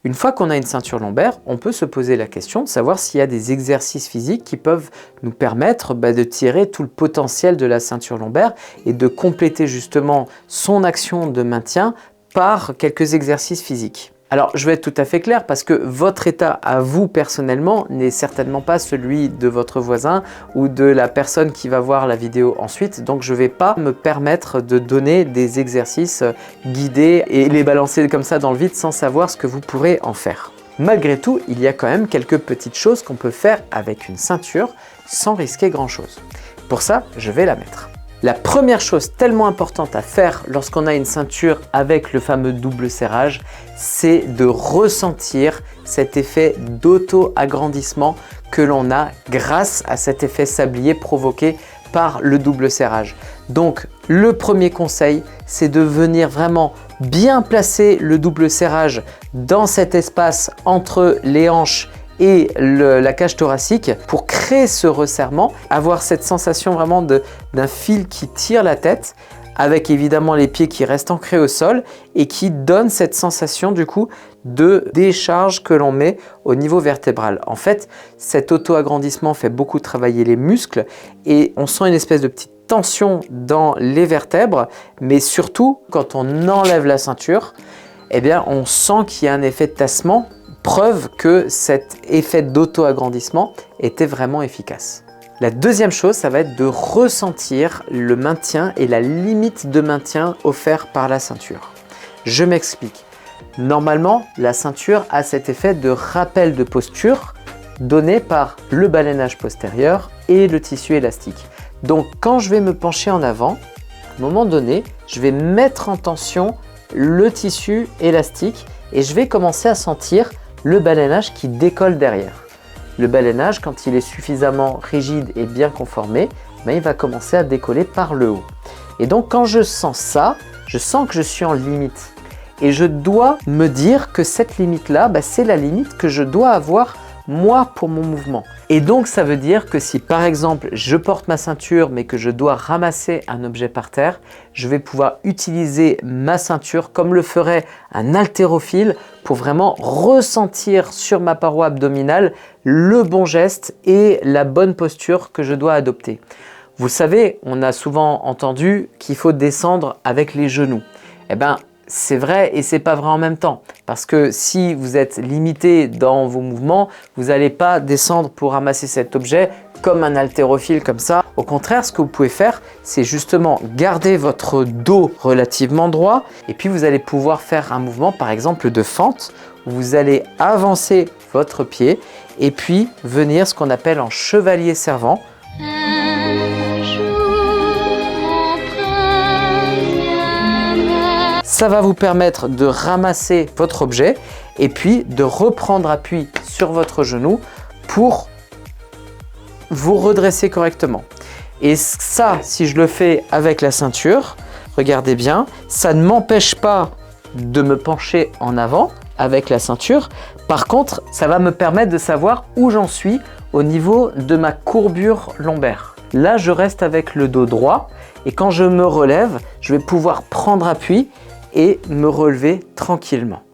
Une fois qu'on a une ceinture lombaire, on peut se poser la question de savoir s'il y a des exercices physiques qui peuvent nous permettre de tirer tout le potentiel de la ceinture lombaire et de compléter justement son action de maintien par quelques exercices physiques. Alors, je vais être tout à fait clair parce que votre état à vous personnellement n'est certainement pas celui de votre voisin ou de la personne qui va voir la vidéo ensuite. Donc, je ne vais pas me permettre de donner des exercices guidés et les balancer comme ça dans le vide sans savoir ce que vous pourrez en faire. Malgré tout, il y a quand même quelques petites choses qu'on peut faire avec une ceinture sans risquer grand-chose. Pour ça, je vais la mettre. La première chose tellement importante à faire lorsqu'on a une ceinture avec le fameux double serrage, c'est de ressentir cet effet d'auto-agrandissement que l'on a grâce à cet effet sablier provoqué par le double serrage. Donc, le premier conseil, c'est de venir vraiment bien placer le double serrage dans cet espace entre les hanches et la cage thoracique pour créer ce resserrement, avoir cette sensation vraiment d'un fil qui tire la tête avec évidemment les pieds qui restent ancrés au sol et qui donne cette sensation du coup de décharge que l'on met au niveau vertébral. En fait, cet auto-agrandissement fait beaucoup travailler les muscles et on sent une espèce de petite tension dans les vertèbres, mais surtout quand on enlève la ceinture, eh bien, on sent qu'il y a un effet de tassement. Preuve que cet effet d'auto-agrandissement était vraiment efficace. La deuxième chose, ça va être de ressentir le maintien et la limite de maintien offert par la ceinture. Je m'explique. Normalement, la ceinture a cet effet de rappel de posture donné par le balayage postérieur et le tissu élastique. Donc, quand je vais me pencher en avant, à un moment donné, je vais mettre en tension le tissu élastique et je vais commencer à sentir le balayage qui décolle derrière. Le balayage, quand il est suffisamment rigide et bien conformé, il va commencer à décoller par le haut. Et donc quand je sens ça, je sens que je suis en limite. Et je dois me dire que cette limite-là, c'est la limite que je dois avoir moi pour mon mouvement. Et donc ça veut dire que si par exemple je porte ma ceinture mais que je dois ramasser un objet par terre, je vais pouvoir utiliser ma ceinture comme le ferait un haltérophile pour vraiment ressentir sur ma paroi abdominale le bon geste et la bonne posture que je dois adopter. Vous savez, on a souvent entendu qu'il faut descendre avec les genoux. Eh bien, c'est vrai et c'est pas vrai en même temps. Parce que si vous êtes limité dans vos mouvements, vous n'allez pas descendre pour ramasser cet objet comme un haltérophile comme ça. Au contraire, ce que vous pouvez faire, c'est justement garder votre dos relativement droit et puis vous allez pouvoir faire un mouvement par exemple de fente où vous allez avancer votre pied et puis venir ce qu'on appelle en chevalier servant. Ça va vous permettre de ramasser votre objet et puis de reprendre appui sur votre genou pour vous redresser correctement. Et ça, si je le fais avec la ceinture, regardez bien, ça ne m'empêche pas de me pencher en avant avec la ceinture. Par contre, ça va me permettre de savoir où j'en suis au niveau de ma courbure lombaire. Là, je reste avec le dos droit et quand je me relève, je vais pouvoir prendre appui et me relever tranquillement.